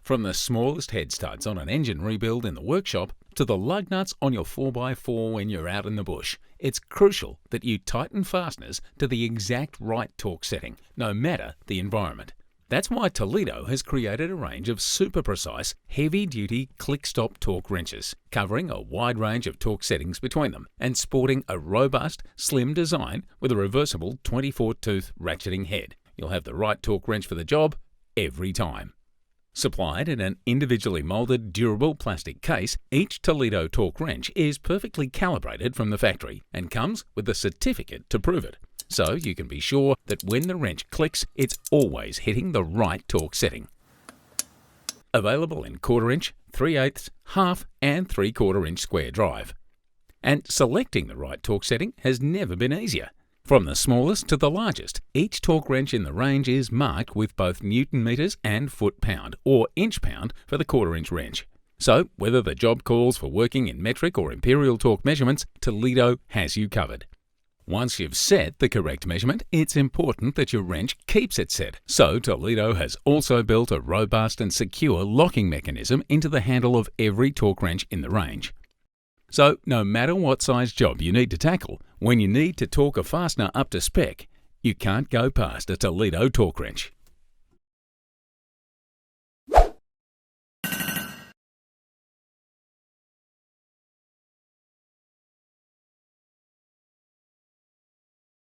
From the smallest head studs on an engine rebuild in the workshop to the lug nuts on your 4x4 when you're out in the bush, it's crucial that you tighten fasteners to the exact right torque setting, no matter the environment. That's why Toledo has created a range of super precise, heavy-duty click-stop torque wrenches, covering a wide range of torque settings between them and sporting a robust, slim design with a reversible 24-tooth ratcheting head. You'll have the right torque wrench for the job every time. Supplied in an individually moulded, durable plastic case, each Toledo torque wrench is perfectly calibrated from the factory and comes with a certificate to prove it. So you can be sure that when the wrench clicks, it's always hitting the right torque setting. Available in 1/4 inch, 3/8, half and 3/4 inch square drive. And selecting the right torque setting has never been easier. From the smallest to the largest, each torque wrench in the range is marked with both Newton meters and foot-pound, or inch-pound for the 1/4 inch wrench. So, whether the job calls for working in metric or imperial torque measurements, Toledo has you covered. Once you've set the correct measurement, it's important that your wrench keeps it set. So, Toledo has also built a robust and secure locking mechanism into the handle of every torque wrench in the range. So, no matter what size job you need to tackle, when you need to torque a fastener up to spec, you can't go past a Toledo torque wrench.